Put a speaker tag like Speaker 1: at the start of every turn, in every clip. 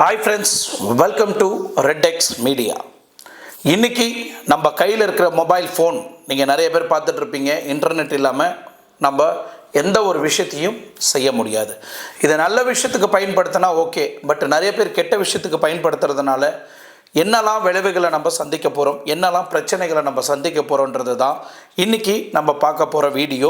Speaker 1: Hi friends, welcome to RedX media. இன்றைக்கி நம்ம கையில் இருக்கிற மொபைல் ஃபோன் நீங்கள் நிறைய பேர் பார்த்துட்ருப்பீங்க. இன்டர்நெட் இல்லாமல் நம்ம எந்த ஒரு விஷயத்தையும் செய்ய முடியாது. இதை நல்ல விஷயத்துக்கு பயன்படுத்தினா ஓகே, பட் நிறைய பேர் கெட்ட விஷயத்துக்கு பயன்படுத்துறதுனால என்னெல்லாம் விளைவுகளை நம்ம சந்திக்க போகிறோம், என்னெல்லாம் பிரச்சனைகளை நம்ம சந்திக்க போகிறோன்றது தான் இன்றைக்கி நம்ம பார்க்க போகிற வீடியோ.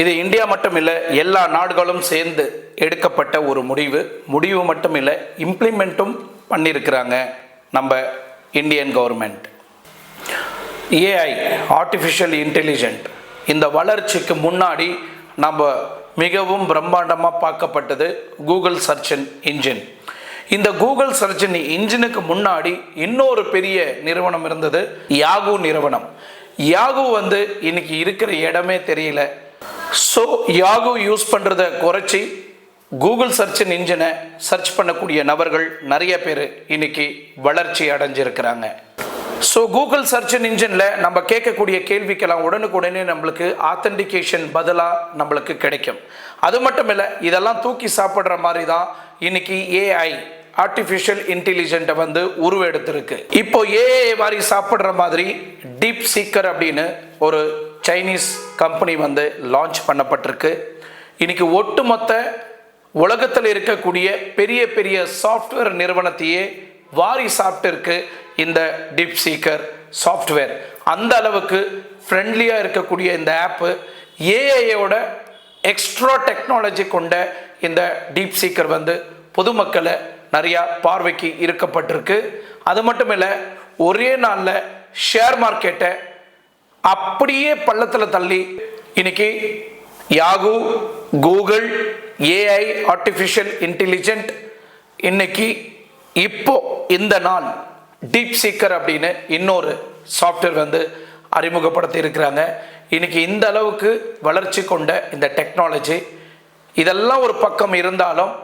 Speaker 1: இது இந்தியா மட்டும் இல்லை, எல்லா நாடுகளும் சேர்ந்து எடுக்கப்பட்ட ஒரு முடிவு மட்டும் இல்லை, இம்ப்ளிமெண்ட்டும் பண்ணியிருக்கிறாங்க நம்ம Indian government. AI, artificial intelligent, இந்த வளர்ச்சிக்கு முன்னாடி நம்ம மிகவும் பிரம்மாண்டமாக பார்க்கப்பட்டது கூகுள் சர்ச் இன்ஜின். இந்த கூகுள் சர்ச் இன்ஜினுக்கு முன்னாடி இன்னொரு பெரிய நிறுவனம் இருந்தது, யாகூ நிறுவனம். யாகூ இன்னைக்கு இருக்கிற இடமே தெரியல. ஸோ யாகூ யூஸ் பண்ணுறதை குறைச்சி கூகுள் சர்ச் இன்ஜினை சர்ச் பண்ணக்கூடிய நபர்கள் நிறைய பேர் இன்னைக்கு வளர்ச்சி அடைஞ்சிருக்கிறாங்க. ஸோ கூகுள் சர்ச் இன்ஜினில் நம்ம கேட்கக்கூடிய கேள்விக்கெல்லாம் உடனுக்குடனே நம்மளுக்கு ஆத்தென்டிகேஷன் பதிலாக நம்மளுக்கு கிடைக்கும். அது மட்டும் இல்லை, இதெல்லாம் தூக்கி சாப்பிட்ற மாதிரி தான் இன்னைக்கு ஏஐ, ஆர்டிஃபிஷியல் இன்டெலிஜென்ட்டை உருவெடுத்திருக்கு. இப்போ ஏஐ மாதிரி சாப்பிட்ற மாதிரி டீப் சீக்கர் அப்படின்னு ஒரு சைனீஸ் கம்பெனி லான்ச் பண்ணப்பட்டிருக்கு. இன்னைக்கு ஒட்டுமொத்த உலகத்தில் இருக்கக்கூடிய பெரிய பெரிய சாஃப்ட்வேர் நிறுவனத்தையே வாரி சாப்பிட்டு இந்த டீப் சீக்கர் சாஃப்ட்வேர். அந்த அளவுக்கு ஃப்ரெண்ட்லியாக இருக்கக்கூடிய இந்த ஆப்பு ஏஐயோட எக்ஸ்ட்ரா டெக்னாலஜி கொண்ட இந்த டீப் சீக்கர் பொதுமக்களை நிறையா பார்வைக்கு இருக்கப்பட்டிருக்கு. அது மட்டும் இல்லை, ஒரே நாளில் ஷேர் மார்க்கெட்டை அப்படியே பள்ளத்தில் தள்ளி இன்னைக்கு Yahoo, Google, AI, artificial intelligent, இன்னைக்கு இப்போ இந்த நாள் டீப் சீக்கர் அப்படின்னு இன்னொரு சாஃப்ட்வேர் அறிமுகப்படுத்தி இருக்கிறாங்க. இன்னைக்கு இந்த அளவுக்கு வளர்ச்சி கொண்ட இந்த டெக்னாலஜி, இதெல்லாம் ஒரு பக்கம் இருந்தாலும்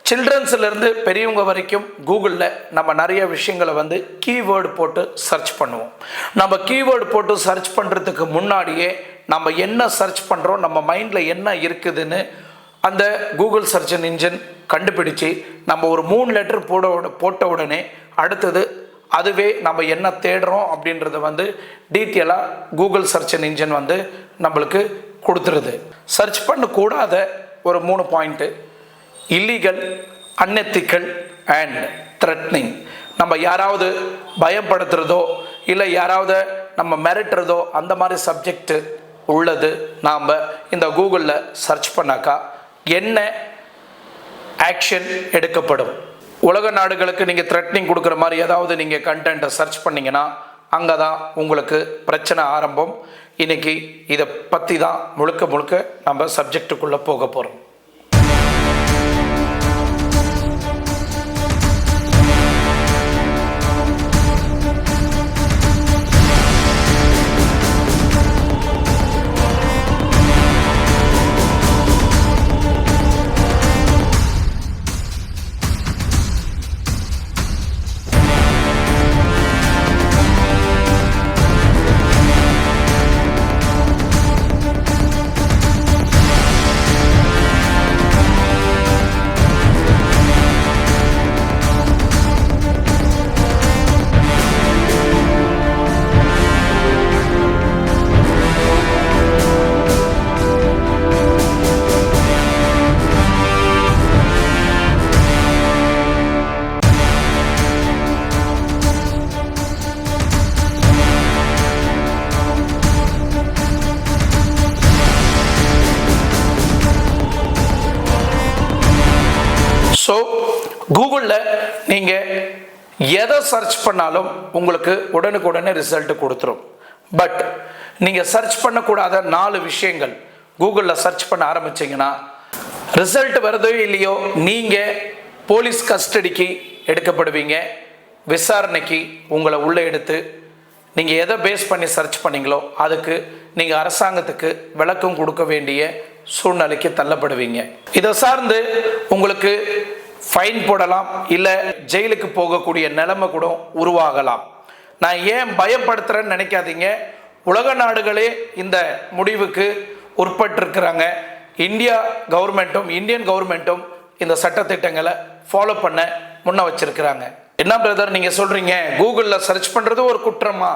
Speaker 1: சில்ட்ரன்ஸ்லேருந்து பெரியவங்க வரைக்கும் கூகுளில் நம்ம நிறைய விஷயங்களை கீவேர்டு போட்டு சர்ச் பண்ணுவோம். நம்ம கீவேர்டு போட்டு சர்ச் பண்ணுறதுக்கு முன்னாடியே நம்ம என்ன சர்ச் பண்ணுறோம், நம்ம மைண்டில் என்ன இருக்குதுன்னு அந்த கூகுள் சர்ச் இன்ஜின் கண்டுபிடிச்சி நம்ம ஒரு 3 லெட்டர் போட்ட உடனே அடுத்தது அதுவே நம்ம என்ன தேடுறோம் அப்படின்றத டீட்டெயிலாக கூகுள் சர்ச் இன்ஜின் நம்மளுக்கு கொடுத்துருது. சர்ச் பண்ணக்கூடாத ஒரு 3 point: illegal, unethical and threatening. நம்ம யாராவது பயப்படுத்துறதோ இல்லை யாராவது நம்ம மிரட்டுறதோ அந்த மாதிரி சப்ஜெக்ட் உள்ளது நாம் இந்த கூகுளில் சர்ச் பண்ணாக்கா என்ன ஆக்ஷன் எடுக்கப்படும். உலக நாடுகளுக்கு நீங்கள் த்ரெட்னிங் கொடுக்குற மாதிரி ஏதாவது நீங்கள் கண்டென்ட்டை சர்ச் பண்ணிங்கன்னா அங்கே தான் உங்களுக்கு பிரச்சனை ஆரம்பம். இன்றைக்கி இதை பற்றி தான் முழுக்க நம்ம சப்ஜெக்டுக்குள்ளே போக போகிறோம். ஸோ கூகுளில் நீங்கள் எதை சர்ச் பண்ணாலும் உங்களுக்கு உடனுக்குடனே ரிசல்ட்டு கொடுத்துரும். பட் நீங்கள் சர்ச் பண்ணக்கூடாத 4 விஷயங்கள் கூகுளில் சர்ச் பண்ண ஆரம்பிச்சிங்கன்னா ரிசல்ட் வருதோ இல்லையோ நீங்கள் போலீஸ் கஸ்டடிக்கு எடுக்கப்படுவீங்க. விசாரணைக்கு உங்களை உள்ளே எடுத்து நீங்கள் எதை பேஸ் பண்ணி சர்ச் பண்ணீங்களோ அதுக்கு நீங்கள் அரசாங்கத்துக்கு விளக்கம் கொடுக்க வேண்டிய சூழ்நிலைக்கு தள்ளப்படுவீங்க. இதை சார்ந்து உங்களுக்கு ஃபைன் போடலாம், இல்லை ஜெயிலுக்கு போகக்கூடிய நிலைமை கூட உருவாகலாம். நான் ஏன் பயப்படுத்துகிறேன்னு நினைக்காதீங்க. உலக நாடுகளே இந்த முடிவுக்கு உட்பட்டிருக்கிறாங்க. இந்தியன் கவர்மெண்ட்டும் இந்த சட்டத்திட்டங்களை ஃபாலோ பண்ண முன்ன வச்சிருக்கிறாங்க. என்ன பிரதர் நீங்கள் சொல்கிறீங்க, கூகுளில் சர்ச் பண்ணுறது ஒரு குற்றமா?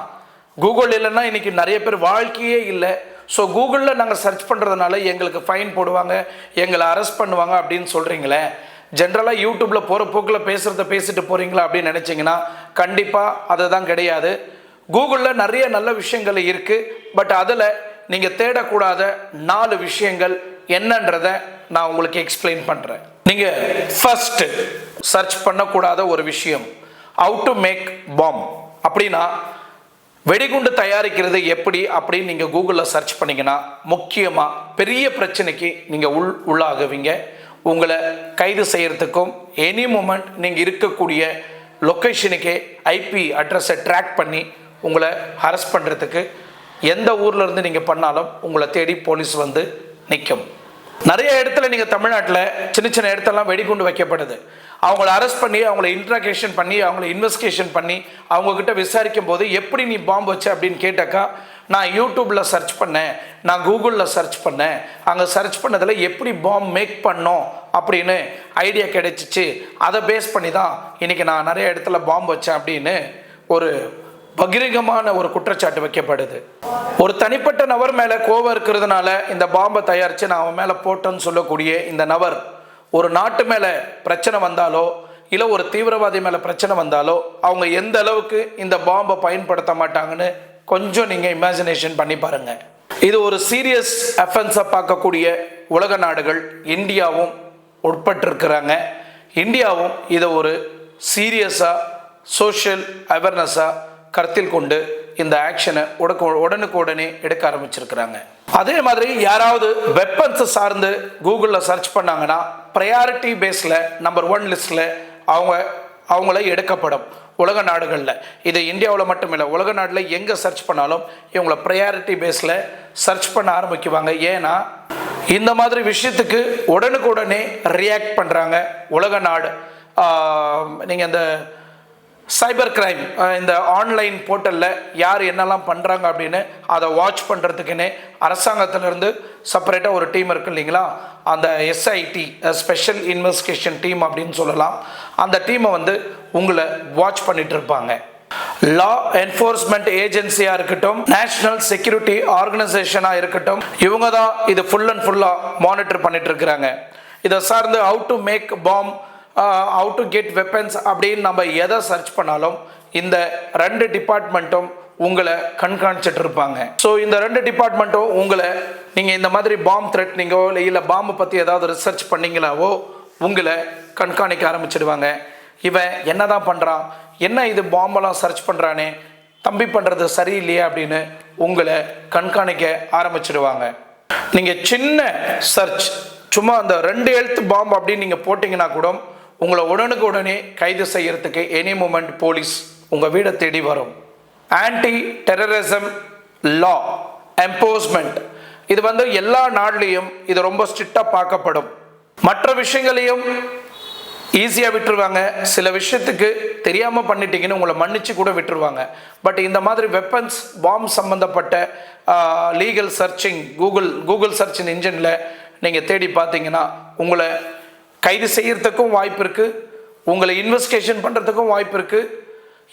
Speaker 1: கூகுள் இல்லைன்னா இன்றைக்கி நிறைய பேர் வாழ்க்கையே இல்லை. ஸோ கூகுளில் நாங்கள் சர்ச் பண்ணுறதுனால எங்களுக்கு ஃபைன் போடுவாங்க, எங்களை அரெஸ்ட் பண்ணுவாங்க அப்படின்னு சொல்கிறீங்களே. ஜென்ரலாக யூடியூப்பில் போகிற போக்கில் பேசுகிறத பேசிட்டு போகிறீங்களா அப்படின்னு நினச்சிங்கன்னா கண்டிப்பாக அதுதான் கிடையாது. கூகுளில் நிறைய நல்ல விஷயங்கள் இருக்குது. பட் அதில் நீங்கள் தேடக்கூடாத 4 விஷயங்கள் என்னன்றதை நான் உங்களுக்கு எக்ஸ்பிளைன் பண்ணுறேன். நீங்கள் ஃபர்ஸ்ட் சர்ச் பண்ணக்கூடாத ஒரு விஷயம், ஹவு டு மேக் பாம். அப்படின்னா வெடிகுண்டு தயாரிக்கிறது எப்படி அப்படின்னு நீங்கள் கூகுளில் சர்ச் பண்ணிங்கன்னா முக்கியமாக பெரிய பிரச்சனைக்கு நீங்கள் உள்ளாகுவீங்க. உங்களை கைது செய்கிறதுக்கும் எனி மூமெண்ட் நீங்கள் இருக்கக்கூடிய லொக்கேஷனுக்கே ஐபி அட்ரஸை ட்ராக் பண்ணி உங்களை அரெஸ்ட் பண்ணுறதுக்கு எந்த ஊரில் இருந்து நீங்கள் பண்ணாலும் உங்களை தேடி போலீஸ் வந்து நிற்கும். நிறைய இடத்துல நீங்கள் தமிழ்நாட்டில் சின்ன சின்ன இடத்தெல்லாம் வெடிகுண்டு வைக்கப்படுது. அவங்கள அரெஸ்ட் பண்ணி அவங்கள இன்ட்ராகேஷன் பண்ணி அவங்கள இன்வெஸ்டிகேஷன் பண்ணி அவங்கக்கிட்ட விசாரிக்கும் போது எப்படி நீ பாம்பு வச்ச அப்படின்னு கேட்டாக்கா, நான் யூடியூப்பில் சர்ச் பண்ணேன், நான் கூகுளில் சர்ச் பண்ணேன், அங்கே சர்ச் பண்ணதில் எப்படி பாம்பு மேக் பண்ணோம் அப்படின்னு ஐடியா கிடைச்சிச்சு, அதை பேஸ் பண்ணி தான் இன்றைக்கி நான் நிறைய இடத்துல பாம்பு வச்சேன் அப்படின்னு ஒரு பகிரங்கமான ஒரு குற்றச்சாட்டு வைக்கப்படுது. ஒரு தனிப்பட்ட நபர் மேலே கோபம் இருக்கிறதுனால இந்த பாம்பை தயாரித்து நான் அவன் மேலே போட்டேன்னு சொல்லக்கூடிய இந்த நபர் ஒரு நாட்டு மேலே பிரச்சனை வந்தாலோ இல்லை ஒரு தீவிரவாதி மேலே பிரச்சனை வந்தாலோ அவங்க எந்த அளவுக்கு இந்த பாம்பை பயன்படுத்த மாட்டாங்கன்னு கொஞ்சம் நீங்கள் இமேஜினேஷன் பண்ணி பாருங்கள். இது ஒரு சீரியஸ் அஃபென்ஸை பார்க்கக்கூடிய உலக நாடுகள் இந்தியாவும் உட்பட்டிருக்கிறாங்க. இந்தியாவும் இதை ஒரு சீரியஸாக சோஷியல் அவேர்னஸாக கருத்தில் கொண்டு இந்த ஆக்ஷனை உடனுக்குடனே எடுக்க ஆரம்பிச்சிருக்கிறாங்க. அதே மாதிரி யாராவது வெப்பன்ஸ் சார்ந்து கூகுளில் சர்ச் பண்ணாங்கன்னா ப்ரையாரிட்டி பேஸில் நம்பர் 1 லிஸ்ட்டில் அவங்கள எடுக்கப்படும் உலக நாடுகளில். இது இந்தியாவில் மட்டும் இல்லை, உலக நாட்டில் எங்கே சர்ச் பண்ணாலும் இவங்களை ப்ரையாரிட்டி பேஸில் சர்ச் பண்ண ஆரம்பிக்குவாங்க. ஏன்னா இந்த மாதிரி விஷயத்துக்கு உடனுக்குடனே ரியாக்ட் பண்ணுறாங்க உலக நாடு. நீங்கள் இந்த சைபர் கிரைம் இந்த ஆன்லைன் போர்ட்டலில் யார் என்னெல்லாம் பண்ணுறாங்க அப்படின்னு அதை வாட்ச் பண்ணுறதுக்குன்னே அரசாங்கத்திலேருந்து செப்பரேட்டாக ஒரு டீம் இருக்குது இல்லைங்களா, அந்த எஸ்ஐடி ஸ்பெஷல் இன்வெஸ்டிகேஷன் டீம் அப்படின்னு சொல்லலாம். அந்த டீமை வந்து உங்களை வாட்ச் பண்ணிட்டு இருப்பாங்க. லா என்ஃபோர்ஸ்மெண்ட் ஏஜென்சியாக இருக்கட்டும், நேஷனல் செக்யூரிட்டி ஆர்கனைசேஷனாக இருக்கட்டும், இவங்க தான் இது ஃபுல் அண்ட் ஃபுல்லாக மானிட்டர் பண்ணிட்டு இருக்கிறாங்க. இதை சார்ந்து how to make bomb, how to get weapons அப்படின்னு நம்ம எதை சர்ச் பண்ணாலும் இந்த 2 டிபார்ட்மெண்ட்டும் உங்களை கண்காணிச்சிட்டு இருப்பாங்க. ஸோ இந்த 2 டிபார்ட்மெண்ட்டும் உங்களை நீங்கள் இந்த மாதிரி பாம் த்ரெட்னிங்கோ இல்லை பாம்பை பற்றி ஏதாவது ரிசர்ச் பண்ணிங்களாவோ உங்களை கண்காணிக்க ஆரம்பிச்சிடுவாங்க. இவன் என்ன தான் பண்ணுறான், என்ன இது பாம்பெல்லாம் சர்ச் பண்ணுறானே, தம்பி பண்ணுறது சரியில்லையே அப்படின்னு உங்களை கண்காணிக்க ஆரம்பிச்சிடுவாங்க. நீங்கள் சின்ன சர்ச் சும்மா அந்த 2 எழுத்து பாம்பு அப்படின்னு நீங்கள் போட்டிங்கன்னா கூட உங்களை உடனே கைது செய்யறதுக்கு எனி மூமெண்ட் போலீஸ் உங்கள் வீடை தேடி வரும். ஆன்டி டெரரிசம் லா எம்போஸ்மெண்ட் இது வந்து எல்லா நாட்டிலையும் இது ரொம்ப ஸ்ட்ரிக்டாக பார்க்கப்படும். மற்ற விஷயங்களையும் ஈஸியாக விட்டுருவாங்க. சில விஷயத்துக்கு தெரியாமல் பண்ணிட்டீங்கன்னு உங்களை மன்னிச்சு கூட விட்டுருவாங்க. பட் இந்த மாதிரி வெப்பன்ஸ் பாம்பு சம்மந்தப்பட்ட லீகல் சர்ச்சிங் கூகுள் சர்ச்சிங் இன்ஜினில் நீங்கள் தேடி பார்த்தீங்கன்னா உங்களை கைது செய்யறதுக்கும் வாய்ப்பு இருக்குது, உங்களை இன்வெஸ்டிகேஷன் பண்ணுறதுக்கும் வாய்ப்பு இருக்குது,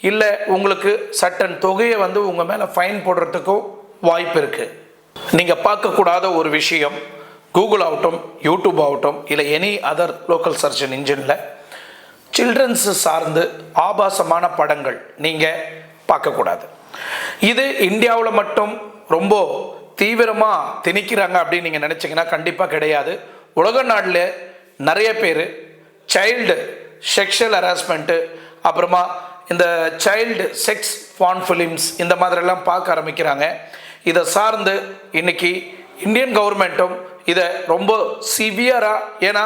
Speaker 1: இல்லை உங்களுக்கு சட்டன் தொகையை வந்து உங்கள் மேலே ஃபைன் போடுறதுக்கும் வாய்ப்பு இருக்குது. நீங்கள் பார்க்கக்கூடாத ஒரு விஷயம், கூகுள் ஆகட்டும் யூடியூப் ஆகட்டும் இல்லை எனி அதர் லோக்கல் சர்ச் இன்ஜினில் சில்ட்ரன்ஸு சார்ந்து ஆபாசமான படங்கள் நீங்கள் பார்க்கக்கூடாது. இது இந்தியாவில் மட்டும் ரொம்ப தீவிரமாக திணிக்கிறாங்க அப்படின்னு நீங்கள் நினச்சிங்கன்னா கண்டிப்பாக கிடையாது. உலக நாட்டில் நிறைய பேர் சைல்டு செக்ஷுவல் ஹராஸ்மெண்ட்டு, அப்புறமா இந்த சைல்டு செக்ஸ் பான் ஃபிலிம்ஸ் இந்த மாதிரிலாம் பார்க்க ஆரம்பிக்கிறாங்க. இதை சார்ந்து இன்னைக்கு இந்தியன் கவர்மெண்ட்டும் இதை ரொம்ப சிவியராக, ஏன்னா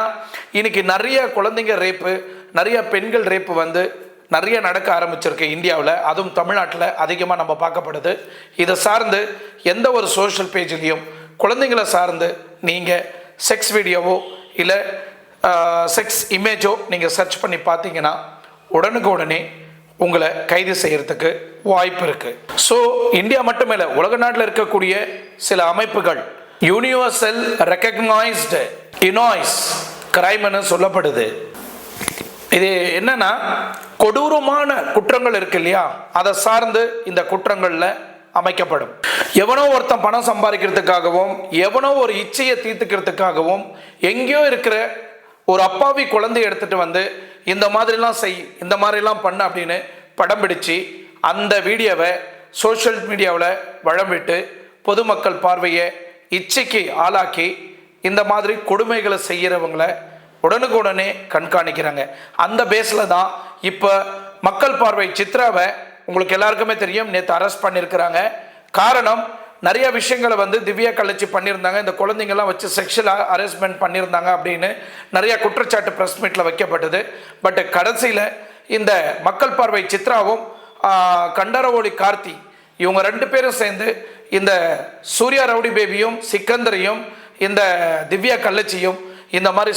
Speaker 1: இன்னைக்கு நிறைய குழந்தைங்க ரேப்பு, நிறைய பெண்கள் ரேப்பு வந்து நிறைய நடக்க ஆரம்பிச்சிருக்கு இந்தியாவில், அதுவும் தமிழ்நாட்டில் அதிகமாக நம்ம பார்க்கப்படுது. இதை சார்ந்து எந்த ஒரு சோஷியல் பேஜ்லேயும் குழந்தைங்களை சார்ந்து நீங்கள் செக்ஸ் வீடியோவோ இல்லை செக்ஸ் இமேஜோ நீங்கள் சர்ச் பண்ணி பார்த்தீங்கன்னா உடனே உங்களை கைது செய்கிறதுக்கு வாய்ப்பு இருக்குது. ஸோ இந்தியா மட்டுமே இல்லை, உலக நாட்டில் இருக்கக்கூடிய சில அமைப்புகள் யூனிவர்சல் ரெக்கக்னைஸ்டு இனாய்ஸ் கிரைம்னு சொல்லப்படுது. இது என்னன்னா, கொடூரமான குற்றங்கள் இருக்கு இல்லையா, அதை சார்ந்து இந்த குற்றங்கள்ல அமைக்கப்படும். எவனோ ஒருத்தன் பணம் சம்பாதிக்கிறதுக்காகவும், எவனோ ஒரு இச்சையை தீர்த்துக்கிறதுக்காகவும் எங்கேயோ இருக்கிற ஒரு அப்பாவி குழந்தைய எடுத்துட்டு வந்து இந்த மாதிரிலாம் செய், இந்த மாதிரிலாம் பண்ண அப்படின்னு படம் பிடிச்சு அந்த வீடியோவை சோஷியல் மீடியாவில் வழம்பிட்டு பொதுமக்கள் பார்வையை இச்சைக்கு ஆளாக்கி இந்த மாதிரி கொடுமைகளை செய்கிறவங்களை உடனுக்குடனே கண்காணிக்கிறாங்க. அந்த பேஸில் தான் இப்போ மக்கள் பார்வை சித்ராவை உங்களுக்கு எல்லாருக்குமே தெரியும், நேற்று அரெஸ்ட் பண்ணியிருக்கிறாங்க. காரணம், நிறைய விஷயங்களை வந்து திவ்யா கள்ளச்சி பண்ணியிருந்தாங்க, இந்த குழந்தைங்கள்லாம் வச்சு செக்ஷுவல் ஹராஸ்மெண்ட் பண்ணியிருந்தாங்க அப்படின்னு நிறைய குற்றச்சாட்டு ப்ரெஸ் மீட்டில் வைக்கப்பட்டது. பட் கடைசியில் இந்த மக்கள் பார்வை சித்ராவும் கண்டரவோலி கார்த்தி இவங்க 2 பேரும் சேர்ந்து இந்த சூர்யா ரவுடி பேபியும் சிக்கந்தரையும் இந்த திவ்யா கள்ளச்சியும் இந்த மாதிரி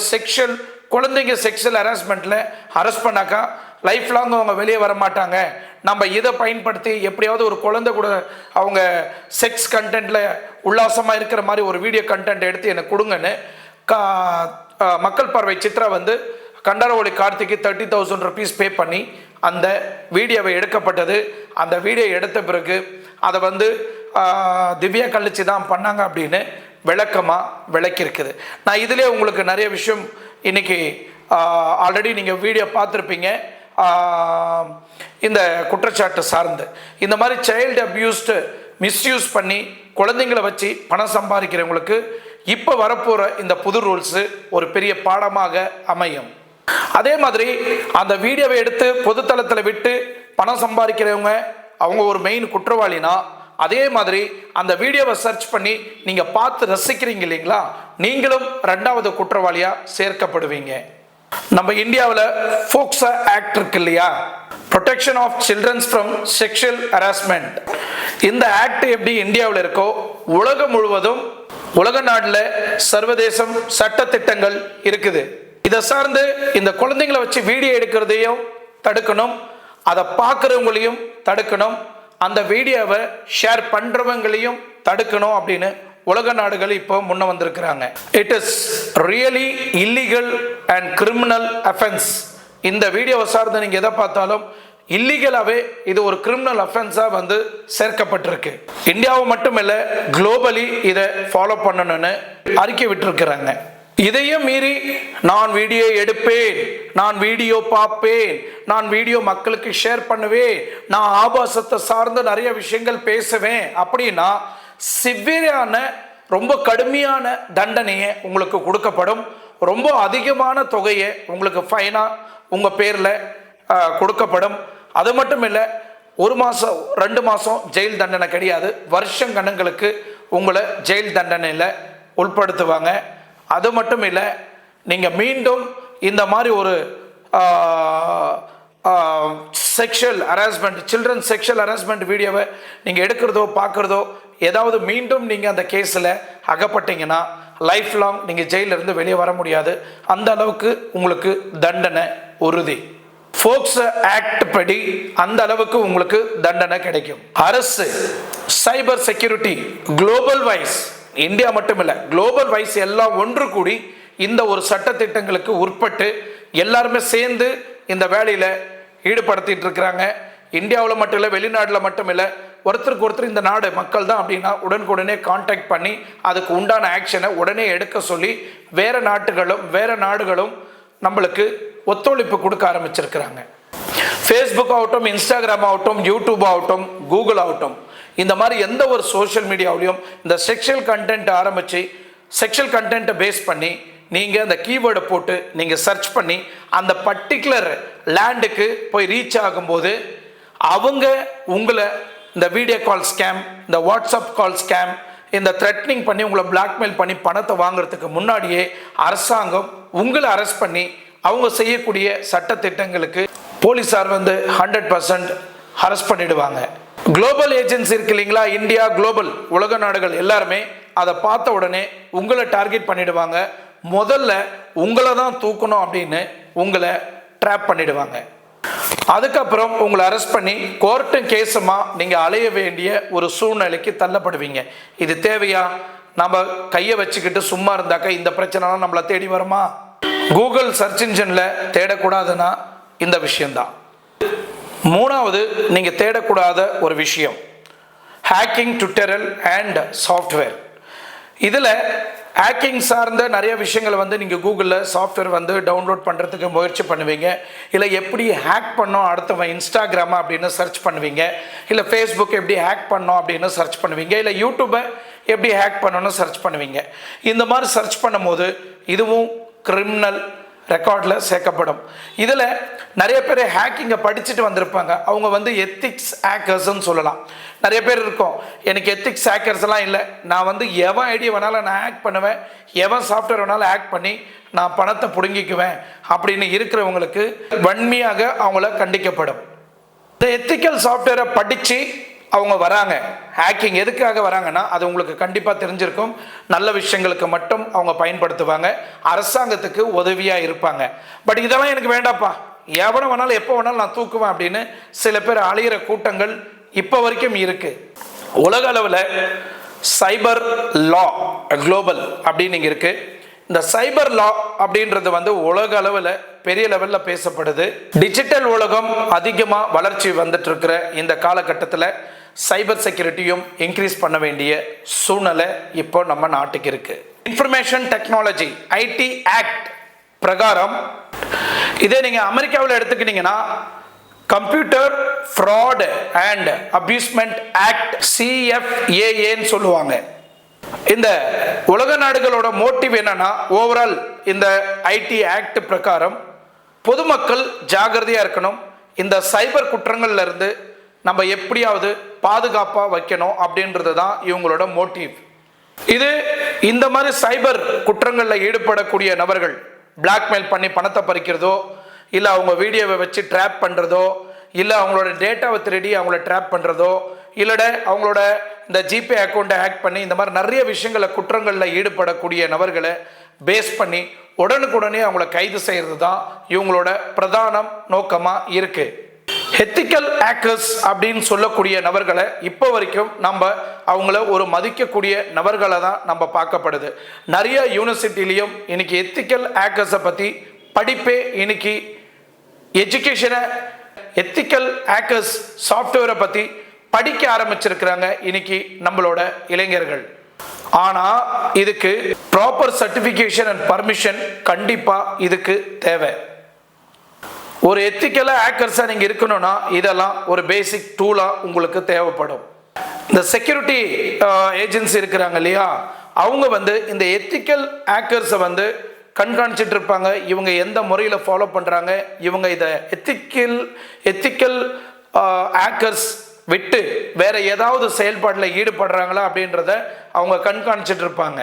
Speaker 1: குழந்தைங்க செக்ஷுவல் ஹராஸ்மெண்ட்டில் அரெஸ்ட் பண்ணாக்கா லைஃப் லாங் அவங்க வெளியே வர மாட்டாங்க, நம்ம இதை பயன்படுத்தி எப்படியாவது ஒரு குழந்தை கூட அவங்க செக்ஸ் கண்டென்ட்டில் உல்லாசமாக இருக்கிற மாதிரி ஒரு வீடியோ கண்டென்ட் எடுத்து எனக்கு கொடுங்கன்னு மக்கள் பார்வை சித்ரா வந்து கண்டரவோலி கார்த்திக்கு 30,000 rupees பே பண்ணி அந்த வீடியோவை எடுக்கப்பட்டது. அந்த வீடியோ எடுத்த பிறகு அதை வந்து திவ்யா கள்ளச்சி தான் பண்ணாங்க அப்படின்னு விளக்கமாக விளக்கியிருக்குது. நான் இதிலே உங்களுக்கு நிறைய விஷயம் இன்னைக்கு ஆல்ரெடி நீங்கள் வீடியோ பார்த்துருப்பீங்க. இந்த குற்றச்சாட்டு சார்ந்து இந்த மாதிரி சைல்டு அப்யூஸ்டு மிஸ்யூஸ் பண்ணி குழந்தைங்களை வச்சு பணம் சம்பாதிக்கிறவங்களுக்கு இப்போ வரப்போகிற இந்த புது ரூல்ஸு ஒரு பெரிய பாடமாக அமையும். அதே மாதிரி அந்த வீடியோவை எடுத்து பொதுத்தளத்தில் விட்டு பணம் சம்பாதிக்கிறவங்க அவங்க ஒரு மெயின் குற்றவாளினா, அதே மாதிரி அந்த வீடியோவை சர்ச் பண்ணி நீங்கள் பார்த்து ரசிக்கிறீங்க இல்லைங்களா, நீங்களும் 2வது குற்றவாளியாக சேர்க்கப்படுவீங்க. நம்ம இந்தியாவில் போக்சோ ஆக்ட் இருக்கு இல்லையா, protection of childrens from sexual harassment. இந்த ஆக்ட் எப்படி இந்தியாவில் இருக்கோ உலகம் முழுவதும் உலக நாட்டில் சர்வதேசம் சட்ட திட்டங்கள் இருக்குது. இதை சார்ந்து இந்த குழந்தைங்களை வச்சு வீடியோ எடுக்கிறதையும் தடுக்கணும், அதை பார்க்குறவங்களையும் தடுக்கணும், அந்த வீடியோவை ஷேர் பண்ணுறவங்களையும் தடுக்கணும் அப்படின்னு உலக நாடுகள் இப்போ முன்ன வந்திருக்கிறாங்க. It is really illegal and criminal offence. இந்த வீடியோவை சார்ந்து நீங்கள் எதை பார்த்தாலும் இல்லீகலாகவே இது ஒரு கிரிமினல் அஃபென்ஸாக வந்து சேர்க்கப்பட்டிருக்கு. இந்தியாவை மட்டும் இல்லை, குளோபலி இதை ஃபாலோ பண்ணணும்னு அறிக்கை விட்டுருக்கிறாங்க. இதையும் மீறி நான் வீடியோ எடுப்பேன், நான் வீடியோ பார்ப்பேன், நான் வீடியோ மக்களுக்கு ஷேர் பண்ணுவேன், நான் ஆபாசத்தை சார்ந்து நிறைய விஷயங்கள் பேசுவேன் அப்படின்னா சிவியரான ரொம்ப கடுமையான தண்டனையை உங்களுக்கு கொடுக்கப்படும். ரொம்ப அதிகமான தொகையை உங்களுக்கு ஃபைனாக உங்கள் பேரில் கொடுக்கப்படும். அது மட்டும் இல்லை, 1 மாதம் 2 மாதம் ஜெயில் தண்டனை கிடையாது, வருஷம் கணங்களுக்கு உங்களை ஜெயில் தண்டனையில் உட்படுத்துவாங்க. அது மட்டும் இல்லை, நீங்கள் மீண்டும் இந்த மாதிரி ஒரு sexual harassment, children sexual harassment வீடியோவை நீங்கள் எடுக்கிறதோ பார்க்குறதோ ஏதாவது மீண்டும் நீங்கள் அந்த கேஸில் அகப்பட்டீங்கன்னா லைஃப் லாங் நீங்கள் ஜெயிலிருந்து வெளியே வர முடியாது. அந்த அளவுக்கு உங்களுக்கு தண்டனை உறுதி. போக்சோ ஆக்ட் படி அந்த அளவுக்கு உங்களுக்கு தண்டனை கிடைக்கும். அரசு cyber security global wise, India மட்டும் இல்லை குளோபல் வைஸ் எல்லாம் ஒன்று கூடி இந்த ஒரு சட்டத்திட்டங்களுக்கு உட்பட்டு எல்லாருமே சேர்ந்து இந்த வேலையில் ஈடுபடுத்திட்டு இருக்கிறாங்க. இந்தியாவில் மட்டும் இல்லை, வெளிநாட்டில் மட்டும் இல்லை, ஒருத்தருக்கு ஒருத்தர் இந்த நாடு மக்கள் தான் அப்படின்னா உடனுக்குடனே கான்டாக்ட் பண்ணி அதுக்கு உண்டான ஆக்ஷனை உடனே எடுக்க சொல்லி வேற நாடுகளும் நம்மளுக்கு ஒத்துழைப்பு கொடுக்க ஆரம்பிச்சிருக்கிறாங்க. ஃபேஸ்புக் ஆகட்டும், இன்ஸ்டாகிராம் ஆகட்டும், யூடியூப் ஆகட்டும், கூகுள் ஆகட்டும், இந்த மாதிரி எந்த ஒரு சோஷியல் மீடியாவிலையும் இந்த செக்ஷுவல் கண்டென்ட் ஆரம்பித்து செக்ஷுவல் கண்டென்ட்டை பேஸ் பண்ணி நீங்கள் அந்த கீவேர்டை போட்டு நீங்கள் சர்ச் பண்ணி அந்த பர்டிகுலர் லேண்டுக்கு போய் ரீச் ஆகும்போது அவங்க உங்களை இந்த வீடியோ கால் ஸ்கேம், இந்த வாட்ஸ்அப் கால் ஸ்கேம், இந்த த்ரெட்னிங் பண்ணி உங்களை பிளாக்மெயில் பண்ணி பணத்தை வாங்குறதுக்கு முன்னாடியே அரசாங்கம் உங்களை அரெஸ்ட் பண்ணி அவங்க செய்யக்கூடிய சட்டத்திட்டங்களுக்கு போலீஸார் வந்து 100% அரெஸ்ட் பண்ணிடுவாங்க. குளோபல் ஏஜென்சி இருக்கு இல்லைங்களா, இந்தியா குளோபல் உலக நாடுகள் எல்லாருமே அதை பார்த்த உடனே உங்களை டார்கெட் பண்ணிடுவாங்க. முதல்ல உங்களை தான் தூக்கணும் அப்படின்னு உங்களை ட்ராப் பண்ணிடுவாங்க. அதுக்கப்புறம் உங்களை அரெஸ்ட் பண்ணி கோர்ட்டும் கேஸுமா நீங்கள் அலைய வேண்டிய ஒரு சூழ்நிலைக்கு தள்ளப்படுவீங்க. இது தேவையா? நம்ம கையை வச்சுக்கிட்டு சும்மா இருந்தாக்கா இந்த பிரச்சனைலாம் நம்மளை தேடி வருமா? கூகுள் சர்ச் இன்ஜினில் தேடக்கூடாதுன்னா இந்த விஷயந்தான். மூணாவது நீங்கள் தேடக்கூடாத ஒரு விஷயம் ஹேக்கிங் டுட்டோரியல் அண்ட் சாஃப்ட்வேர். இதில் ஹேக்கிங் சார்ந்த நிறைய விஷயங்களை நீங்கள் கூகுளில் சாஃப்ட்வேர் டவுன்லோட் பண்ணுறதுக்கு முயற்சி பண்ணுவீங்க. இல்லை எப்படி ஹேக் பண்ணோம் அடுத்தவன் இன்ஸ்டாகிராமா அப்படின்னு சர்ச் பண்ணுவீங்க. இல்லை ஃபேஸ்புக் எப்படி ஹேக் பண்ணோம் அப்படின்னு சர்ச் பண்ணுவீங்க. இல்லை யூடியூப்பை எப்படி ஹேக் பண்ணணும்னு சர்ச் பண்ணுவீங்க. இந்த மாதிரி சர்ச் பண்ணும்போது இதுவும் கிரிமினல் ரெக்கார்டில் சேர்க்கப்படும். இதில் நிறைய பேர் ஹேக்கிங்கை படிச்சுட்டு வந்திருப்பாங்க. அவங்க எத்திக்ஸ் ஹேக்கர்ஸ்ன்னு சொல்லலாம். நிறைய பேர் இருக்கும், எனக்கு எத்திக்ஸ் ஹேக்கர்ஸ்லாம் இல்லை, நான் எவன் ஐடியா வேணாலும் நான் ஹேக் பண்ணுவேன், எவன் சாஃப்ட்வேர் வேணாலும் ஹேக் பண்ணி நான் பணத்தை பிடுங்கிக்குவேன் அப்படின்னு இருக்கிறவங்களுக்கு வன்மையாக அவங்கள கண்டிக்கப்படும். இந்த எத்திக்கல் சாஃப்ட்வேரை படித்து அவங்க வராங்க. ஹேக்கிங் எதுக்காக வராங்கன்னா அது உங்களுக்கு கண்டிப்பாக தெரிஞ்சிருக்கும். நல்ல விஷயங்களுக்கு மட்டும் அவங்க பயன்படுத்துவாங்க, அரசாங்கத்துக்கு உதவியாக இருப்பாங்க. பட் இதெல்லாம் எனக்கு வேண்டாப்பா, எவனை வேணாலும் எப்போ வேணாலும் நான் தூக்குவேன் அப்படின்னு சில பேர் அழியிற கூட்டங்கள் இப்போ வரைக்கும் இருக்கு. உலக அளவில் சைபர் லா குளோபல் அப்படின்னு இருக்கு. இந்த சைபர் லா அப்படின்றது உலக அளவில் பெரிய லெவலில் பேசப்படுது. டிஜிட்டல் உலகம் அதிகமாக வளர்ச்சி வந்துட்டு இருக்கிற இந்த காலகட்டத்தில் சைபர் செக்யூரிட்டியும் இன்க்ரீஸ் பண்ண வேண்டிய சூழ்நிலை இப்போ நம்ம நாட்டுக்கு இருக்கு. இன்ஃபர்மேஷன் டெக்னாலஜி ஐடி ஆக்ட் பிரகாரம் இதே நீங்க அமெரிக்காவில் எடுத்துக்கிட்டீங்கன்னா computer fraud and abusement act CFAAன்னு சொல்லுவாங்க. இந்த உலக நாடுகளோட மோட்டிவ் என்னன்னா ஓவரால் இந்த ஐடி ஆக்ட் பிரகாரம் பொதுமக்கள் ஜாகிரதையா இருக்கணும், இந்த சைபர் குற்றங்கள்ல இருந்து நம்ம எப்படியாவது பாதுகாப்பாக வைக்கணும் அப்படின்றது தான் இவங்களோட மோட்டிவ். இது இந்த மாதிரி சைபர் குற்றங்களில் ஈடுபடக்கூடிய நபர்கள் பிளாக்மெயில் பண்ணி பணத்தை பறிக்கிறதோ, இல்லை அவங்க வீடியோவை வச்சு ட்ராப் பண்ணுறதோ, இல்லை அவங்களோட டேட்டாவை திருடி அவங்கள ட்ராப் பண்ணுறதோ, இல்லைட அவங்களோட இந்த ஜிபே அக்கௌண்ட்டை ஹேக் பண்ணி இந்த மாதிரி நிறைய விஷயங்களை குற்றங்களில் ஈடுபடக்கூடிய நபர்களை பேஸ் பண்ணி உடனுக்குடனே அவங்கள கைது செய்கிறது தான் இவங்களோட பிரதான நோக்கமாக இருக்குது. எத்திக்கல் ஹேக்கர்ஸ் அப்படின்னு சொல்லக்கூடிய நபர்களை இப்போ வரைக்கும் நம்ம அவங்கள ஒரு மதிக்கக்கூடிய நபர்களை தான் நம்ம பார்க்கப்படுது. நிறைய யூனிவர்சிட்டிலையும் இன்னைக்கு எத்திக்கல் ஹேக்கர்ஸை பற்றி படிப்பே இன்னைக்கு எஜுகேஷனை எத்திக்கல் ஹேக்கர்ஸ் சாஃப்ட்வேரை பற்றி படிக்க ஆரம்பிச்சிருக்கிறாங்க இன்னைக்கு நம்மளோட இளைஞர்கள். ஆனால் இதுக்கு ப்ராப்பர் சர்டிஃபிகேஷன் அண்ட் பர்மிஷன் கண்டிப்பாக இதுக்கு தேவை. ஒரு எத்திக்கலாக ஹேக்கர்ஸாக நீங்கள் இருக்கணும்னா இதெல்லாம் ஒரு பேசிக் டூலாக உங்களுக்கு தேவைப்படும். இந்த செக்யூரிட்டி ஏஜென்சி இருக்கிறாங்க இல்லையா, அவங்க இந்த எத்திக்கல் ஹேக்கர்ஸை கண்காணிச்சிட்டு இருப்பாங்க. இவங்க எந்த முறையில் ஃபாலோ பண்ணுறாங்க, இவங்க இதை எத்திக்கல் ஹேக்கர்ஸ் விட்டு வேற ஏதாவது செயல்பாட்டில் ஈடுபடுறாங்களா அப்படின்றத அவங்க கண்காணிச்சிட்டு இருப்பாங்க.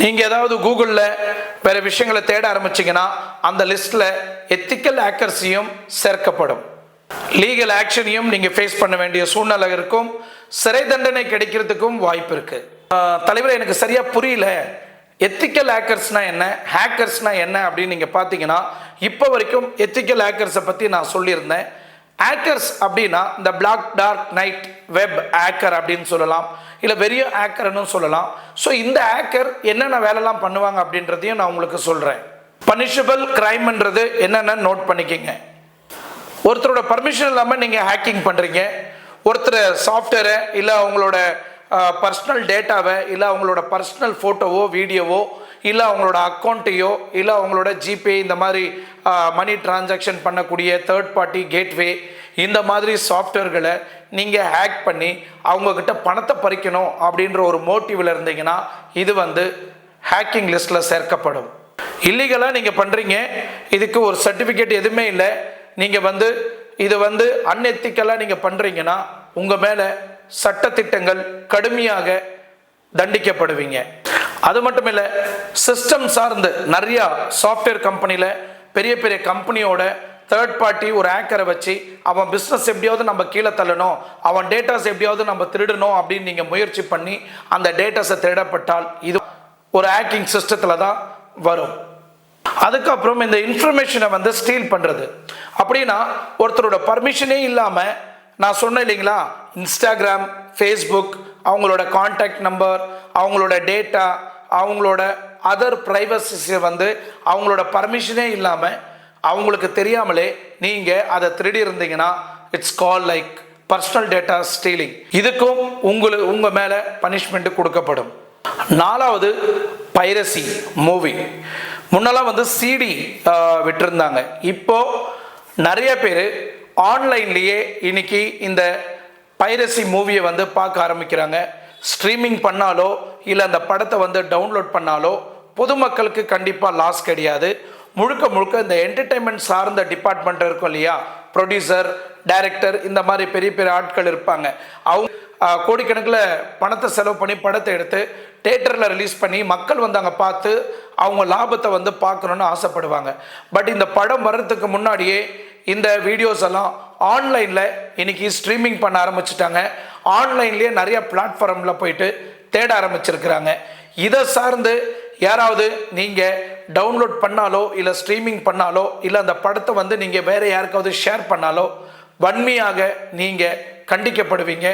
Speaker 1: நீங்கள் ஏதாவது கூகுளில் வேறு விஷயங்களை தேட ஆரம்பிச்சிங்கன்னா அந்த லிஸ்ட்டில் எத்திக்கல் ஹேக்கர்ஸையும் சேர்க்கப்படும். லீகல் ஆக்ஷனையும் நீங்கள் ஃபேஸ் பண்ண வேண்டிய சூழ்நிலை இருக்கும். சிறை தண்டனை கிடைக்கிறதுக்கும் வாய்ப்பு இருக்குது. தலைவர் எனக்கு சரியாக புரியல, எத்திக்கல் ஹேக்கர்ஸ்னால் என்ன, ஹேக்கர்ஸ்னால் என்ன அப்படின்னு நீங்கள் பார்த்தீங்கன்னா இப்போ வரைக்கும் எத்திக்கல் ஹேக்கர்ஸை பற்றி நான் சொல்லியிருந்தேன். ஹேக்கர்ஸ் அப்படின்னா இந்த black dark night web hacker அப்படின்னு சொல்லலாம், இல்லை வெறிய ஹேக்கர்னு சொல்லலாம். ஸோ இந்த ஹேக்கர் என்னென்ன வேலைலாம் பண்ணுவாங்க அப்படின்றதையும் நான் உங்களுக்கு சொல்கிறேன். பனிஷபிள் கிரைம்ன்றது என்னென்னு நோட் பண்ணிக்கோங்க. ஒருத்தரோட பர்மிஷன் இல்லாமல் நீங்கள் ஹேக்கிங் பண்ணுறீங்க, ஒருத்தர் சாஃப்ட்வேரை இல்லை அவங்களோட பர்சனல் டேட்டாவை இல்லை அவங்களோட பர்சனல் ஃபோட்டோவோ வீடியோவோ இல்லை அவங்களோட அக்கௌண்ட்டையோ இல்லை அவங்களோட ஜிபே இந்த மாதிரி மணி டிரான்சாக்ஷன் பண்ணக்கூடிய தேர்ட் பார்ட்டி கேட்வே இந்த மாதிரி சாஃப்ட்வேர்களை நீங்கள் ஹேக் பண்ணி அவங்கக்கிட்ட பணத்தை பறிக்கணும் அப்படின்ற ஒரு மோட்டிவில் இருந்தீங்கன்னா இது ஹேக்கிங் லிஸ்ட்டில் சேர்க்கப்படும். இல்லீகலாக நீங்கள் பண்ணுறீங்க, இதுக்கு ஒரு சர்டிஃபிகேட் எதுவுமே இல்லை, நீங்கள் இது அன்எத்திக்கலாக நீங்கள் பண்ணுறீங்கன்னா உங்கள் மேலே சட்டத்திட்டங்கள் கடுமையாக தண்டிக்கப்படுவீங்க. அது மட்டும் இல்லை, சிஸ்டம் சார்ந்து நிறையா சாஃப்ட்வேர் கம்பெனியில் பெரிய பெரிய கம்பெனியோட தேர்ட் பார்ட்டி ஒரு ஹேக்கரை வச்சு அவன் பிஸ்னஸ் எப்படியாவது நம்ம கீழே தள்ளணும், அவன் டேட்டாஸ் எப்படியாவது நம்ம திருடணும் அப்படின்னு நீங்கள் முயற்சி பண்ணி அந்த டேட்டாஸை திருடப்பட்டால் இது ஒரு ஹேக்கிங் சிஸ்டத்தில் தான் வரும். அதுக்கப்புறம் இந்த இன்ஃபர்மேஷனை ஸ்டீல் பண்ணுறது அப்படின்னா ஒருத்தரோட பர்மிஷனே இல்லாமல், நான் சொன்னேன் இல்லைங்களா, இன்ஸ்டாகிராம், ஃபேஸ்புக், அவங்களோட கான்டாக்ட் நம்பர், அவங்களோட டேட்டா, அவங்களோட அதர் ப்ரைவசிஸை வந்து அவங்களோட பர்மிஷனே இல்லாமல் அவங்களுக்கு தெரியாமலே நீங்கள் அதை திருடி இருந்தீங்கன்னா it's call like personal data stealing. இதுக்கும் உங்கள் மேலே பனிஷ்மெண்ட் கொடுக்கப்படும். 4வது பைரசி மூவி. முன்னெல்லாம் வந்து சிடி விட்டுருந்தாங்க. இப்போ நிறைய பேர் ஆன்லைன்லேயே இன்னைக்கு இந்த பைரசி மூவியை வந்து பார்க்க ஆரம்பிக்கிறாங்க. ஸ்ட்ரீமிங் பண்ணாலோ இல்லை அந்த படத்தை வந்து டவுன்லோட் பண்ணாலோ பொதுமக்களுக்கு கண்டிப்பாக லாஸ் கிடையாது. முழுக்க முழுக்க இந்த என்டர்டெயின்மெண்ட் சார்ந்த டிபார்ட்மெண்ட் இருக்கும் இல்லையா, ப்ரொடியூசர், டைரக்டர், இந்த மாதிரி பெரிய பெரிய ஆட்கள் இருப்பாங்க. அவங்க கோடிக்கணக்கில் பணத்தை செலவு பண்ணி படத்தை எடுத்து தேட்டரில் ரிலீஸ் பண்ணி மக்கள் வந்து அங்கே பார்த்து அவங்க லாபத்தை வந்து பார்க்கணுன்னு ஆசைப்படுவாங்க. பட் இந்த படம் வர்றதுக்கு முன்னாடியே இந்த வீடியோஸ் எல்லாம் ஆன்லைனில் இன்னைக்கு ஸ்ட்ரீமிங் பண்ண ஆரம்பிச்சிட்டாங்க. ஆன்லைன்லேயே நிறைய பிளாட்ஃபார்மில் போயிட்டு தேட ஆரம்பிச்சிருக்கிறாங்க. இதை சார்ந்து யாராவது நீங்கள் டவுன்லோட் பண்ணாலோ இல்லை ஸ்ட்ரீமிங் பண்ணாலோ இல்லை அந்த படத்தை வந்து நீங்கள் வேறு யாருக்காவது ஷேர் பண்ணாலோ வன்மையாக நீங்கள் கண்டிக்கப்படுவீங்க.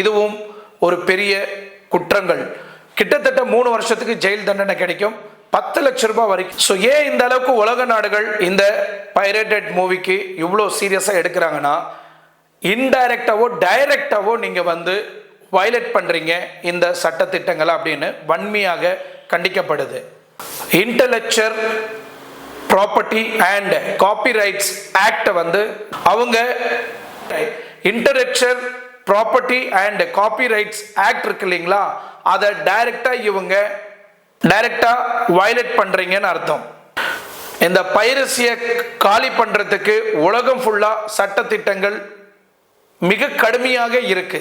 Speaker 1: இதுவும் ஒரு பெரிய குற்றங்கள். கிட்டத்தட்ட 3 வருஷத்துக்கு ஜெயில் தண்டனை கிடைக்கும், 10 லட்சம் ரூபாய் வரைக்கும். ஸோ ஏன் இந்த அளவுக்கு உலக நாடுகள் இந்த பைரேட்டட் மூவிக்கு இவ்வளோ சீரியஸாக எடுக்கிறாங்கன்னா, இன்டைரக்டாவோ டைரக்டாவோ நீங்கள் வந்து வயலேட் பண்ணுறீங்க இந்த சட்டத்திட்டங்களை அப்படின்னு வன்மையாக கண்டிக்கப்படுது. இன்டலெக்சுவல் ப்ராப்பர்ட்டி அண்ட் காப்பிரைட்ஸ் ஆக்டை வந்து அவங்க intellectual property and copyrights act இருக்கு இல்லைங்களா, அதை டைரக்டா வயலேட் பண்றீங்கன்னு அர்த்தம். இந்த பைரசியை காலி பண்றதுக்கு உலகம் ஃபுல்லா சட்டத்திட்டங்கள் மிக கடுமையாக இருக்கு.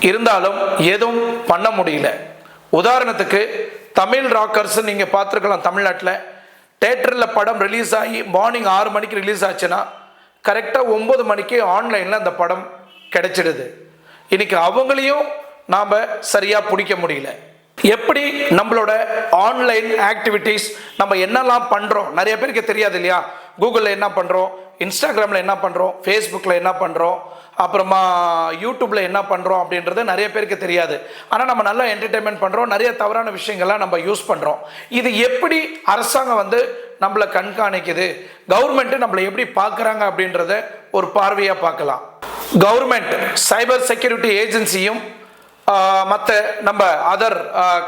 Speaker 1: இருந்தாலும் எதுவும் பண்ண முடியல. உதாரணத்துக்கு தமிழ் ராக்கர்ஸ் நீங்க பார்த்துருக்கலாம். தமிழ்நாட்டில் தேட்டரில் படம் ரிலீஸ் ஆகி மார்னிங் 6 மணிக்கு ரிலீஸ் ஆச்சுன்னா கரெக்டாக 9 மணிக்கு ஆன்லைனில் அந்த படம் கிடைச்சிடுது. இன்னைக்கு அவங்களையும் நாம் சரியாக பிடிக்க முடியல. எப்படி நம்மளோட ஆன்லைன் ஆக்டிவிட்டீஸ் நம்ம என்னெல்லாம் பண்ணுறோம் நிறைய பேருக்கு தெரியாது இல்லையா. கூகுளில் என்ன பண்ணுறோம், இன்ஸ்டாகிராமில் என்ன பண்ணுறோம், ஃபேஸ்புக்கில் என்ன பண்ணுறோம், அப்புறமா யூடியூப்பில் என்ன பண்ணுறோம் அப்படின்றது நிறைய பேருக்கு தெரியாது. ஆனால் நம்ம நல்லா என்டர்டெயின்மெண்ட் பண்ணுறோம், நிறைய தவறான விஷயங்கள்லாம் நம்ம யூஸ் பண்ணுறோம். இது எப்படி அரசாங்கம் வந்து நம்மளை கண்காணிக்குது, கவர்மெண்ட்டு நம்மளை எப்படி பார்க்குறாங்க அப்படின்றத ஒரு பார்வையாக பார்க்கலாம். கவர்மெண்ட் சைபர் செக்யூரிட்டி ஏஜென்சியும் மற்ற நம்ம அதர்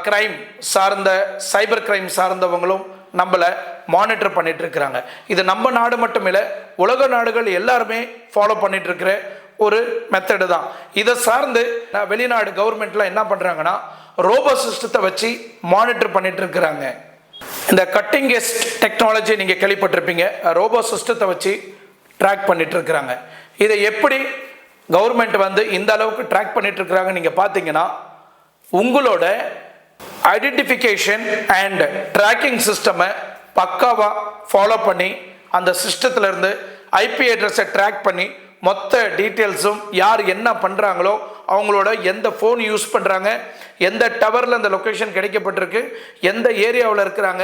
Speaker 1: கிரைம் சார்ந்த சைபர் கிரைம் சார்ந்தவங்களும் நம்மளை மானிட்டர் பண்ணிட்டு இருக்கிறாங்க. இது நம்ம நாடு மட்டும் இல்லை, உலக நாடுகள் எல்லாருமே ஃபாலோ பண்ணிட்டு இருக்கிற ஒரு மெத்தடு தான். இதை சார்ந்து வெளிநாடு கவர்மெண்ட்லாம் என்ன பண்ணுறாங்கன்னா ரோபோ சிஸ்டத்தை வச்சு மானிட்டர் பண்ணிட்டு இருக்கிறாங்க. இந்த கட்டிங் எஸ் டெக்னாலஜி நீங்கள் கேள்விப்பட்டிருப்பீங்க. ரோபோ சிஸ்டத்தை வச்சு ட்ராக் பண்ணிட்டு இருக்கிறாங்க. இதை எப்படி கவர்மெண்ட் வந்து இந்த அளவுக்கு ட்ராக் பண்ணிட்டு இருக்கிறாங்க நீங்கள் பார்த்தீங்கன்னா, உங்களோட ஐடென்டிஃபிகேஷன் அண்ட் ட்ராக்கிங் சிஸ்டமை பக்காவாக ஃபாலோ பண்ணி அந்த சிஸ்டத்தில் இருந்து ஐபி அட்ரஸை ட்ராக் பண்ணி மொத்த டீட்டெயில்ஸும் யார் என்ன பண்ணுறாங்களோ, அவங்களோட எந்த ஃபோன் யூஸ் பண்ணுறாங்க, எந்த டவரில் அந்த லொக்கேஷன் கிடைக்கப்பட்டிருக்கு, எந்த ஏரியாவில் இருக்கிறாங்க,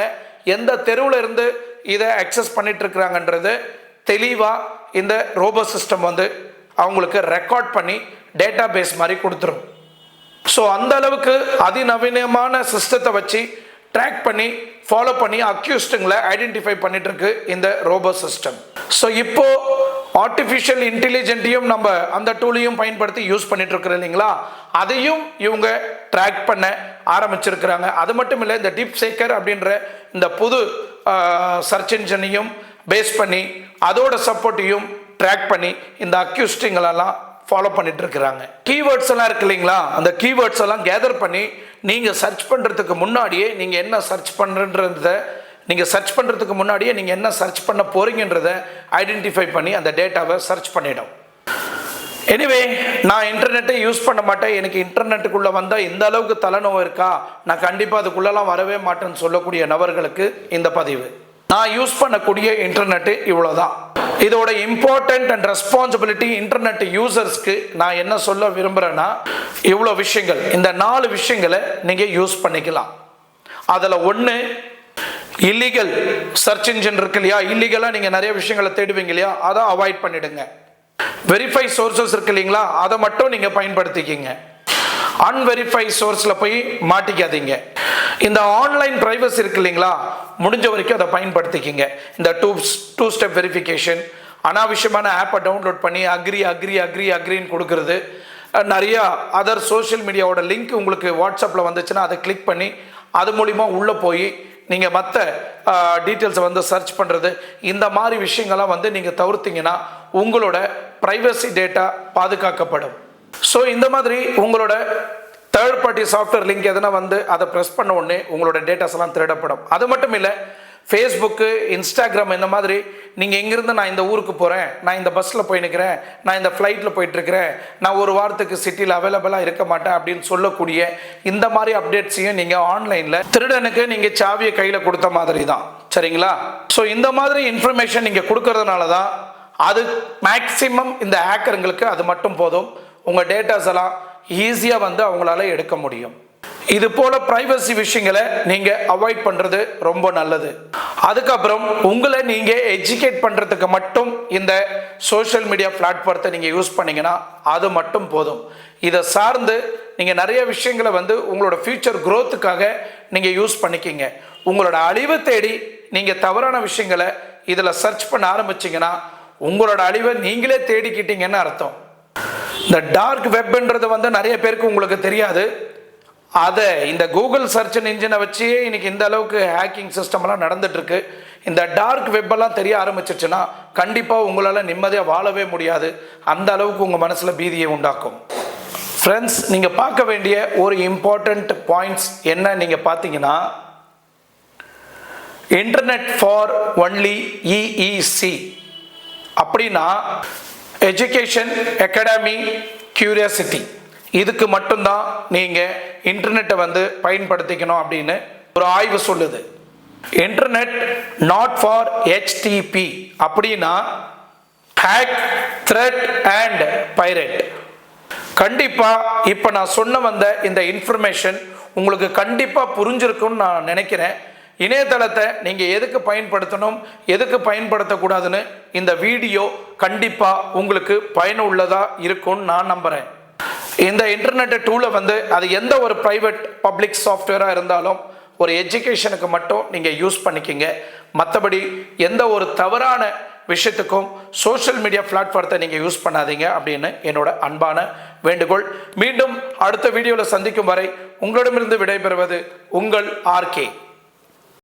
Speaker 1: எந்த தெருவில் இருந்து இதை அக்சஸ் பண்ணிட்டு இருக்கிறாங்கன்றது தெளிவாக இந்த ரோபோ சிஸ்டம் வந்து அவங்களுக்கு ரெக்கார்ட் பண்ணி டேட்டா பேஸ் மாதிரி கொடுத்துரும். ஸோ அந்த அளவுக்கு அதிநவீனமான சிஸ்டத்தை வச்சு ட்ராக் பண்ணி ஃபாலோ பண்ணி அக்யூஸ்டுங்களை ஐடென்டிஃபை பண்ணிட்டு இருக்கு இந்த ரோபோ சிஸ்டம். ஸோ இப்போ ஆர்டிஃபிஷியல் இன்டெலிஜென்ட்டையும் நம்ம அந்த டூலையும் பயன்படுத்தி யூஸ் பண்ணிட்டு இருக்கிறோம் இல்லைங்களா, அதையும் இவங்க ட்ராக் பண்ண ஆரம்பிச்சிருக்கிறாங்க. அது மட்டும் இல்லை, இந்த டீப் சேக்கர் அப்படின்ற இந்த புது சர்ச் இன்ஜினையும் பேஸ் பண்ணி அதோட சப்போர்ட்டையும் ட்ராக் பண்ணி இந்த அக்யூஸ்டுங்களெல்லாம் ஃபாலோ பண்ணிட்டு இருக்கிறாங்க. கீவேர்ட்ஸ் எல்லாம் இருக்கு இல்லைங்களா, அந்த கீவேர்ட்ஸ் எல்லாம் கேதர் பண்ணி நீங்கள் சர்ச் பண்ணுறதுக்கு முன்னாடியே நீங்கள் என்ன சர்ச் பண்ணுறன்றத நீங்கள் சர்ச் பண்ணுறதுக்கு முன்னாடியே நீங்கள் என்ன சர்ச் பண்ண போகிறீங்கன்றதை ஐடென்டிஃபை பண்ணி அந்த டேட்டாவை சர்ச் பண்ணிடும். எனிவே, நான் இன்டர்நெட்டை யூஸ் பண்ண மாட்டேன், எனக்கு இன்டர்நெட்டுக்குள்ளே வந்தால் இந்த அளவுக்கு தலைநோவு இருக்கா, நான் கண்டிப்பாக அதுக்குள்ளெல்லாம் வரவே மாட்டேன்னு சொல்லக்கூடிய நபர்களுக்கு இந்த பதிவு. நான் யூஸ் பண்ணக்கூடிய இன்டர்நெட்டு இவ்வளோதான். இதோட இம்பார்ட்டன்ட் அண்ட் ரெஸ்பான்சிபிலிட்டி இன்டர்நெட் யூசர்ஸ்க்கு நான் என்ன சொல்ல விரும்புகிறேன்னா, இவ்வளோ விஷயங்கள், இந்த 4 விஷயங்களை நீங்கள் யூஸ் பண்ணிக்கலாம். அதில் ஒன்று இல்லீகல் சர்ச் இன்ஜின் இருக்கு இல்லையா, இல்லீகலாக நீங்கள் நிறைய விஷயங்களை தேடுவீங்க இல்லையா, அதை அவாய்ட் பண்ணிடுங்க. வெரிஃபை சோர்சஸ் இருக்கு இல்லைங்களா, அதை மட்டும் நீங்கள் பயன்படுத்திக்கிங்க. அன்வெரிஃபை சோர்ஸில் போய் மாட்டிக்காதீங்க. இந்த ஆன்லைன் பிரைவசி இருக்கு இல்லைங்களா, முடிஞ்ச வரைக்கும் அதை பயன்படுத்திக்கிங்க. இந்த டூ ஸ்டெப் வெரிஃபிகேஷன், அனாவசியமான ஆப்பை டவுன்லோட் பண்ணி அக்ரின்னு கொடுக்கறது, நிறையா அதர் சோஷியல் மீடியாவோட லிங்க் உங்களுக்கு வாட்ஸ்அப்பில் வந்துச்சுன்னா அதை கிளிக் பண்ணி அது மூலிமா உள்ளே போய் நீங்கள் மற்ற டீட்டெயில்ஸை வந்து சர்ச் பண்ணுறது, இந்த மாதிரி விஷயங்கள்லாம் வந்து நீங்கள் தவிர்த்திங்கன்னா உங்களோட ப்ரைவசி டேட்டா பாதுகாக்கப்படும். ஸோ இந்த மாதிரி உங்களோட தேர்ட் பார்ட்டி சாஃப்ட்வேர் லிங்க் எதனா வந்து அதை ப்ரெஸ் பண்ண உடனே உங்களோட டேட்டாஸ் எல்லாம் திருடப்படும். அது மட்டும் இல்லை, ஃபேஸ்புக்கு, இன்ஸ்டாகிராம், இந்த மாதிரி நீங்கள் எங்கேருந்து நான் இந்த ஊருக்கு போகிறேன், நான் இந்த பஸ்ஸில் போய் நிற்கிறேன், நான் இந்த ஃப்ளைட்டில் போயிட்டுருக்கிறேன், நான் ஒரு வாரத்துக்கு சிட்டியில் அவைலபிளாக இருக்க மாட்டேன் அப்படின்னு சொல்லக்கூடிய இந்த மாதிரி அப்டேட்ஸையும் நீங்கள் ஆன்லைனில் திருடனுக்கு நீங்கள் சாவியை கையில் கொடுத்த மாதிரி தான். சரிங்களா? ஸோ இந்த மாதிரி இன்ஃபர்மேஷன் நீங்கள் கொடுக்கறதுனால தான் அது மேக்சிமம் இந்த ஹேக்கருங்களுக்கு அது மட்டும் போதும், உங்கள் டேட்டாஸ் எல்லாம் ஈஸியாக வந்து அவங்களால எடுக்க முடியும். இது போல பிரைவசி விஷயங்களை நீங்க அவாய்ட் பண்றது ரொம்ப நல்லது. அதுக்கப்புறம் உங்களை நீங்க எஜுகேட் பண்றதுக்கு மட்டும் இந்த சோஷியல் மீடியா பிளாட்ஃபார்த்தை நீங்க யூஸ் பண்ணீங்கன்னா அது மட்டும் போதும். இதை சார்ந்து நீங்க நிறைய விஷயங்களை வந்து உங்களோட ஃபியூச்சர் growthக்காக நீங்க யூஸ் பண்ணிக்கிங்க. உங்களோட அழிவை தேடி நீங்க தவறான விஷயங்களை இதுல சர்ச் பண்ண ஆரம்பிச்சீங்கன்னா உங்களோட அழிவை நீங்களே தேடிக்கிட்டீங்கன்னு அர்த்தம். இந்த டார்க் வெப்ன்றது வந்து நிறைய பேருக்கு உங்களுக்கு தெரியாது. அதை இந்த கூகுள் சர்ச் இன்ஜினை வச்சு இன்னைக்கு இந்த அளவுக்கு ஹேக்கிங் சிஸ்டம்லாம் நடந்துட்டு இருக்கு. இந்த டார்க் வெப்பெல்லாம் தெரிய ஆரம்பிச்சிச்சுன்னா கண்டிப்பாக உங்களால் நிம்மதியாக வாழவே முடியாது. அந்த அளவுக்கு உங்கள் மனசில் பீதியை உண்டாக்கும். ஃப்ரெண்ட்ஸ், நீங்கள் பார்க்க வேண்டிய ஒரு இம்பார்ட்டண்ட் பாயிண்ட்ஸ் என்ன நீங்கள் பார்த்தீங்கன்னா, இன்டர்நெட் ஃபார் ஒன்லி இஇசி அப்படின்னா எஜுகேஷன், அகாடமி, கியூரியாசிட்டி, இதுக்கு மட்டும்தான் நீங்கள் இன்டர்நெட்டை வந்து பயன்படுத்திக்கணும் அப்படின்னு ஒரு ஆய்வு சொல்லுது. இன்டர்நெட் நாட் ஃபார் HTTP அப்படின்னா ஹேக், த்ரெட் அண்ட் பைரேட். கண்டிப்பாக இப்போ நான் சொன்ன வந்த இந்த இன்ஃபர்மேஷன் உங்களுக்கு கண்டிப்பாக புரிஞ்சிருக்கும்னு நான் நினைக்கிறேன். இணையதளத்தை நீங்கள் எதுக்கு பயன்படுத்தணும், எதுக்கு பயன்படுத்தக்கூடாதுன்னு இந்த வீடியோ கண்டிப்பாக உங்களுக்கு பயனுள்ளதாக இருக்கும்னு நான் நம்புகிறேன். இந்த இன்டர்நெட் டூலை வந்து அது எந்த ஒரு ப்ரைவேட் பப்ளிக் சாஃப்ட்வேராக இருந்தாலும் ஒரு எஜுகேஷனுக்கு மட்டும் நீங்கள் யூஸ் பண்ணிக்கிங்க. மற்றபடி எந்த ஒரு தவறான விஷயத்துக்கும் சோஷியல் மீடியா பிளாட்ஃபார்த்தை நீங்கள் யூஸ் பண்ணாதீங்க அப்படின்னு என்னோட அன்பான வேண்டுகோள். மீண்டும் அடுத்த வீடியோவில் சந்திக்கும் வரை உங்களிடமிருந்து விடைபெறுவது உங்கள் RK.